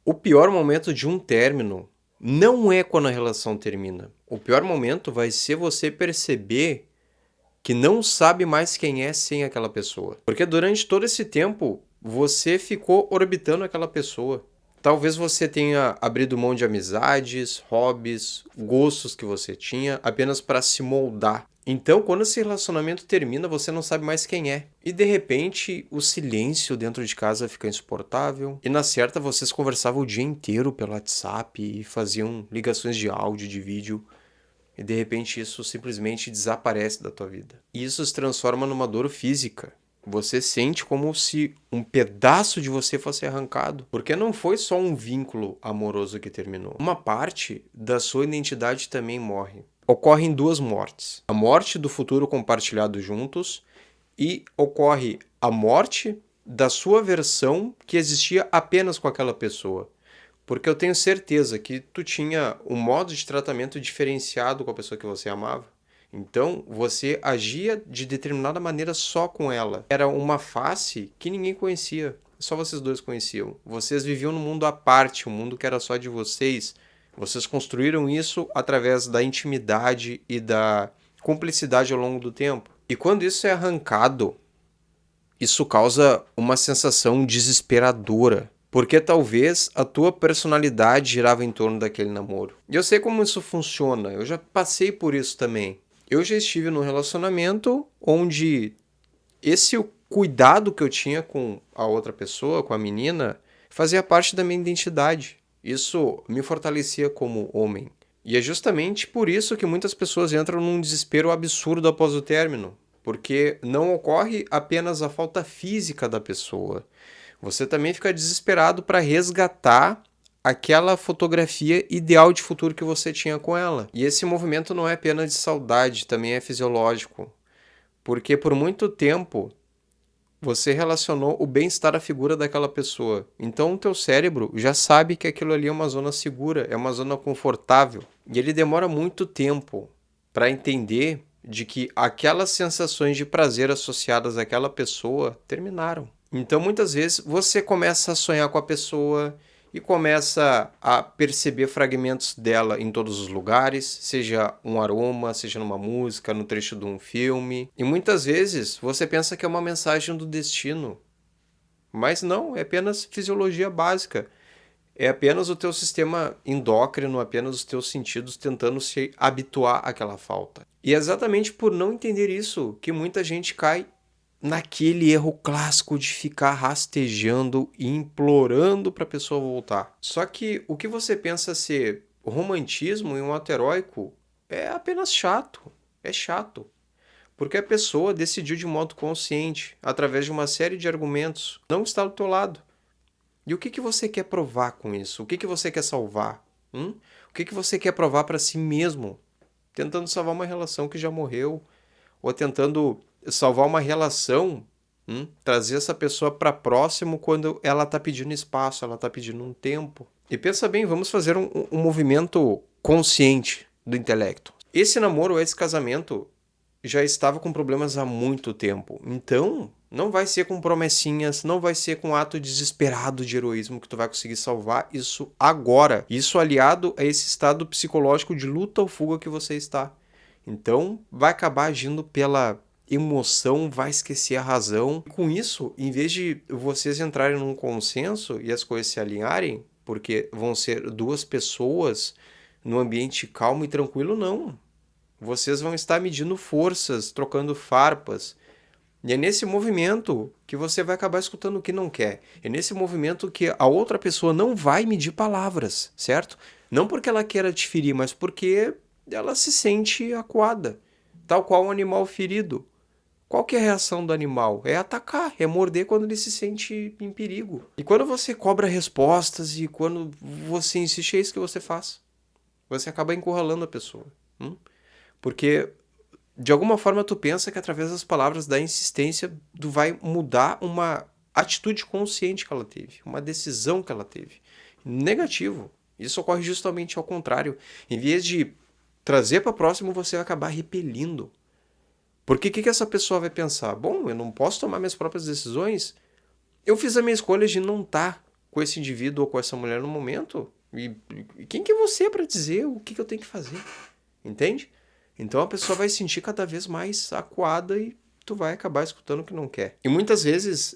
O pior momento de um término não é quando a relação termina. O pior momento vai ser você perceber que não sabe mais quem é sem aquela pessoa. Porque durante todo esse tempo você ficou orbitando aquela pessoa. Talvez você tenha abrido mão de amizades, hobbies, gostos que você tinha apenas para se moldar. Então, quando esse relacionamento termina, você não sabe mais quem é. E de repente, o silêncio dentro de casa fica insuportável. E na certa, vocês conversavam o dia inteiro pelo WhatsApp e faziam ligações de áudio, de vídeo. E de repente isso simplesmente desaparece da tua vida. E isso se transforma numa dor física. Você sente como se um pedaço de você fosse arrancado. Porque não foi só um vínculo amoroso que terminou. Uma parte da sua identidade também morre. Ocorrem duas mortes: a morte do futuro compartilhado juntos e ocorre a morte da sua versão que existia apenas com aquela pessoa. Porque eu tenho certeza que tu tinha um modo de tratamento diferenciado com a pessoa que você amava. Então, você agia de determinada maneira só com ela. Era uma face que ninguém conhecia. Só vocês dois conheciam. Vocês viviam num mundo à parte, um mundo que era só de vocês. Vocês construíram isso através da intimidade e da cumplicidade ao longo do tempo. E quando isso é arrancado, isso causa uma sensação desesperadora, porque talvez a tua personalidade girava em torno daquele namoro. E eu sei como isso funciona, eu já passei por isso também. Eu já estive num relacionamento onde esse cuidado que eu tinha com a outra pessoa, com a menina, fazia parte da minha identidade. Isso me fortalecia como homem. E é justamente por isso que muitas pessoas entram num desespero absurdo após o término, porque não ocorre apenas a falta física da pessoa. Você também fica desesperado para resgatar aquela fotografia ideal de futuro que você tinha com ela. E esse movimento não é apenas de saudade, também é fisiológico, porque por muito tempo você relacionou o bem-estar à figura daquela pessoa. Então o teu cérebro já sabe que aquilo ali é uma zona segura, é uma zona confortável. E ele demora muito tempo para entender de que aquelas sensações de prazer associadas àquela pessoa terminaram. Então muitas vezes você começa a sonhar com a pessoa e começa a perceber fragmentos dela em todos os lugares, seja um aroma, seja numa música, no trecho de um filme. E muitas vezes você pensa que é uma mensagem do destino, mas não, é apenas fisiologia básica. É apenas o teu sistema endócrino, apenas os teus sentidos tentando se habituar àquela falta. E é exatamente por não entender isso que muita gente cai naquele erro clássico de ficar rastejando e implorando para a pessoa voltar. Só que o que você pensa ser romantismo e um ato heróico é apenas chato. É chato. Porque a pessoa decidiu de modo consciente, através de uma série de argumentos, não estar do teu lado. E o que você quer provar com isso? O que você quer salvar? O que você quer provar para si mesmo? Tentando salvar uma relação que já morreu, ou tentando salvar uma relação, trazer essa pessoa para próximo quando ela está pedindo espaço, ela está pedindo um tempo. E pensa bem, vamos fazer um movimento consciente do intelecto. Esse namoro, esse casamento, já estava com problemas há muito tempo. Então, não vai ser com promessinhas, não vai ser com um ato desesperado de heroísmo que tu vai conseguir salvar isso agora. Isso aliado a esse estado psicológico de luta ou fuga que você está. Então, vai acabar agindo pela emoção, vai esquecer a razão. Com isso, em vez de vocês entrarem num consenso e as coisas se alinharem, porque vão ser duas pessoas num ambiente calmo e tranquilo, não. Vocês vão estar medindo forças, trocando farpas. E é nesse movimento que você vai acabar escutando o que não quer. É nesse movimento que a outra pessoa não vai medir palavras, certo? Não porque ela queira te ferir, mas porque ela se sente acuada. Tal qual um animal ferido. Qual que é a reação do animal? É atacar, é morder quando ele se sente em perigo. E quando você cobra respostas e quando você insiste, é isso que você faz. Você acaba encurralando a pessoa. Porque de alguma forma tu pensa que através das palavras da insistência tu vai mudar uma atitude consciente que ela teve, uma decisão que ela teve. Negativo. Isso ocorre justamente ao contrário. Em vez de trazer para próximo, você vai acabar repelindo. Porque o que essa pessoa vai pensar? Bom, eu não posso tomar minhas próprias decisões? Eu fiz a minha escolha de não estar com esse indivíduo ou com essa mulher no momento. E quem que é você para dizer o que eu tenho que fazer? Entende? Então a pessoa vai se sentir cada vez mais acuada e tu vai acabar escutando o que não quer. E muitas vezes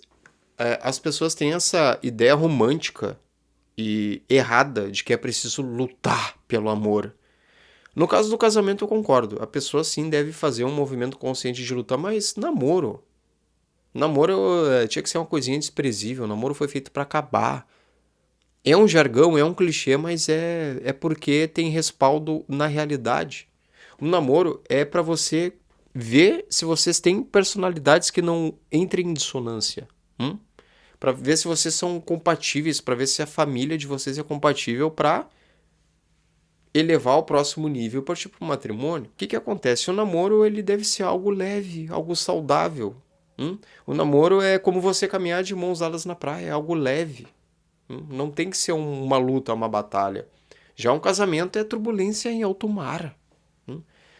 as pessoas têm essa ideia romântica e errada de que é preciso lutar pelo amor. No caso do casamento eu concordo. A pessoa sim deve fazer um movimento consciente de lutar, mas namoro. Namoro tinha que ser uma coisinha desprezível. Namoro foi feito para acabar. É um jargão, é um clichê, mas é porque tem respaldo na realidade. O namoro é para você ver se vocês têm personalidades que não entrem em dissonância. Para ver se vocês são compatíveis, para ver se a família de vocês é compatível para elevar ao próximo nível para tipo um matrimônio. O que acontece? O namoro ele deve ser algo leve, algo saudável. O namoro é como você caminhar de mãos dadas na praia, é algo leve. Não tem que ser uma luta, uma batalha. Já um casamento é turbulência em alto mar.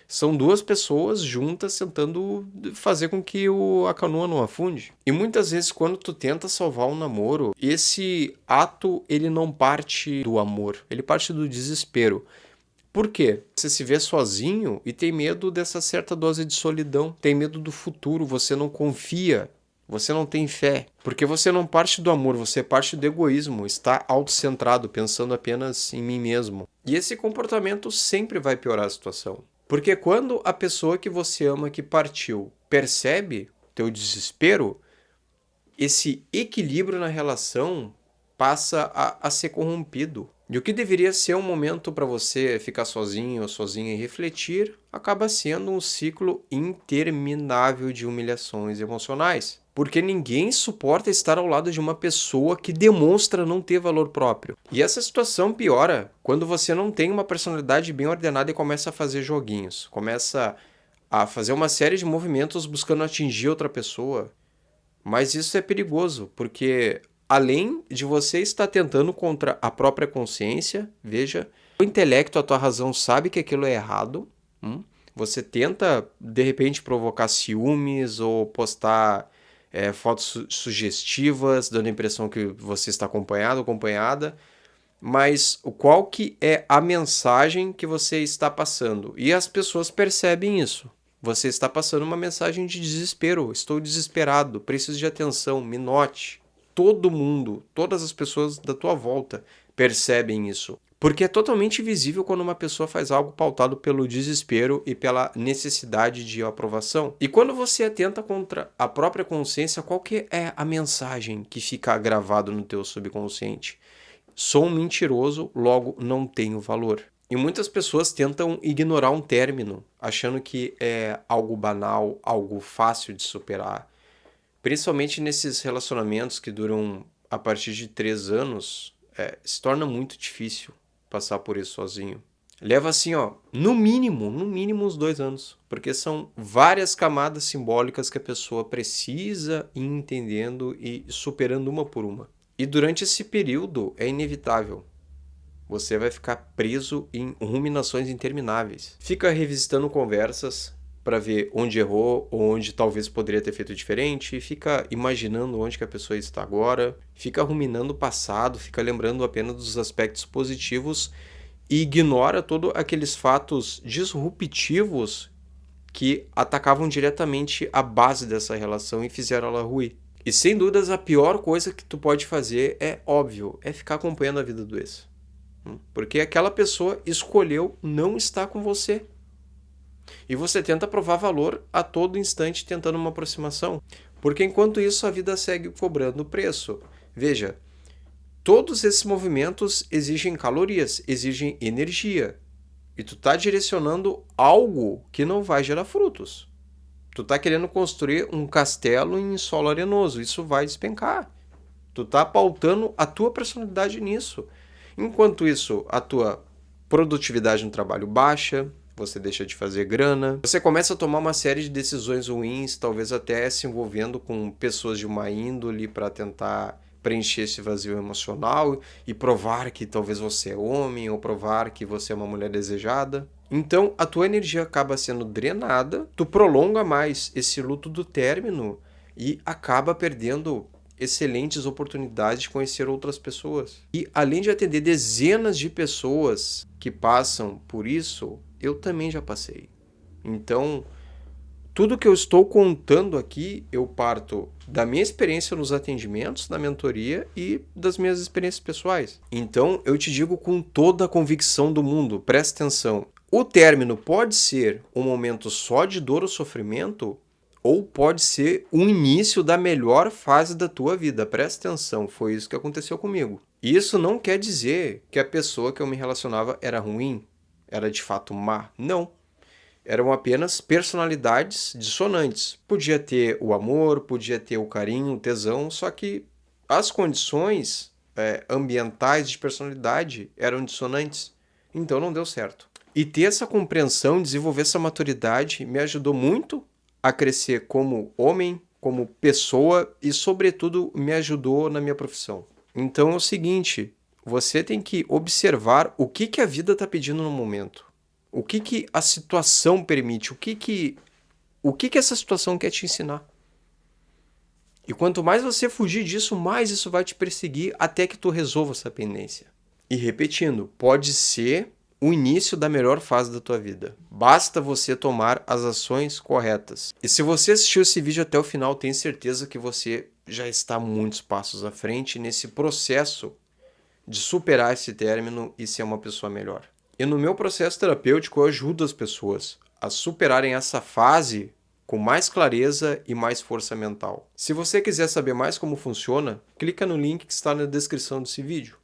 São duas pessoas juntas tentando fazer com que a canoa não afunde. E muitas vezes quando tu tenta salvar um namoro, esse ato ele não parte do amor, ele parte do desespero. Por quê? Você se vê sozinho e tem medo dessa certa dose de solidão, tem medo do futuro, você não confia, você não tem fé. Porque você não parte do amor, você parte do egoísmo, está autocentrado, pensando apenas em mim mesmo. E esse comportamento sempre vai piorar a situação. Porque quando a pessoa que você ama que partiu percebe teu desespero, esse equilíbrio na relação passa a ser corrompido. E o que deveria ser um momento para você ficar sozinho ou sozinha e refletir, acaba sendo um ciclo interminável de humilhações emocionais. Porque ninguém suporta estar ao lado de uma pessoa que demonstra não ter valor próprio. E essa situação piora quando você não tem uma personalidade bem ordenada e começa a fazer joguinhos. Começa a fazer uma série de movimentos buscando atingir outra pessoa. Mas isso é perigoso, porque além de você estar tentando contra a própria consciência, veja, o intelecto, a tua razão sabe que aquilo é errado. Você tenta, de repente, provocar ciúmes ou postar fotos sugestivas, dando a impressão que você está acompanhado ou acompanhada. Mas qual que é a mensagem que você está passando? E as pessoas percebem isso. Você está passando uma mensagem de desespero. Estou desesperado, preciso de atenção, me note. Todo mundo, todas as pessoas da tua volta percebem isso. Porque é totalmente visível quando uma pessoa faz algo pautado pelo desespero e pela necessidade de aprovação. E quando você atenta contra a própria consciência, qual que é a mensagem que fica gravado no teu subconsciente? Sou um mentiroso, logo não tenho valor. E muitas pessoas tentam ignorar um término, achando que é algo banal, algo fácil de superar. Principalmente nesses relacionamentos que duram a partir de 3 anos, se torna muito difícil passar por isso sozinho. Leva assim, no mínimo uns 2 anos, porque são várias camadas simbólicas que a pessoa precisa ir entendendo e superando uma por uma. E durante esse período é inevitável. Você vai ficar preso em ruminações intermináveis. Fica revisitando conversas para ver onde errou ou onde talvez poderia ter feito diferente. Fica imaginando onde que a pessoa está agora. Fica ruminando o passado, fica lembrando apenas dos aspectos positivos e ignora todos aqueles fatos disruptivos que atacavam diretamente a base dessa relação e fizeram ela ruir. E sem dúvidas a pior coisa que tu pode fazer é óbvio, é ficar acompanhando a vida do ex. Porque aquela pessoa escolheu não estar com você. E você tenta provar valor a todo instante tentando uma aproximação. Porque enquanto isso a vida segue cobrando preço. Veja, todos esses movimentos exigem calorias, exigem energia. E tu tá direcionando algo que não vai gerar frutos. Tu tá querendo construir um castelo em solo arenoso. Isso vai despencar. Tu tá pautando a tua personalidade nisso. Enquanto isso, a tua produtividade no trabalho baixa, você deixa de fazer grana, você começa a tomar uma série de decisões ruins, talvez até se envolvendo com pessoas de uma índole para tentar preencher esse vazio emocional e provar que talvez você é homem ou provar que você é uma mulher desejada. Então, a tua energia acaba sendo drenada, tu prolonga mais esse luto do término e acaba perdendo excelentes oportunidades de conhecer outras pessoas. E além de atender dezenas de pessoas que passam por isso, eu também já passei. Então, tudo que eu estou contando aqui, eu parto da minha experiência nos atendimentos, na mentoria e das minhas experiências pessoais. Então, eu te digo com toda a convicção do mundo, presta atenção. O término pode ser um momento só de dor ou sofrimento, ou pode ser o início da melhor fase da tua vida. Presta atenção, foi isso que aconteceu comigo. Isso não quer dizer que a pessoa que eu me relacionava era ruim, era de fato má. Não. Eram apenas personalidades dissonantes. Podia ter o amor, podia ter o carinho, o tesão, só que as condições ambientais de personalidade eram dissonantes. Então não deu certo. E ter essa compreensão, desenvolver essa maturidade, me ajudou muito a crescer como homem, como pessoa e, sobretudo, me ajudou na minha profissão. Então é o seguinte, você tem que observar o que a vida está pedindo no momento. O que a situação permite? O que essa situação quer te ensinar? E quanto mais você fugir disso, mais isso vai te perseguir até que tu resolva essa pendência. E repetindo, pode ser o início da melhor fase da tua vida. Basta você tomar as ações corretas. E se você assistiu esse vídeo até o final, tenho certeza que você já está muitos passos à frente nesse processo de superar esse término e ser uma pessoa melhor. E no meu processo terapêutico eu ajudo as pessoas a superarem essa fase com mais clareza e mais força mental. Se você quiser saber mais como funciona, clica no link que está na descrição desse vídeo.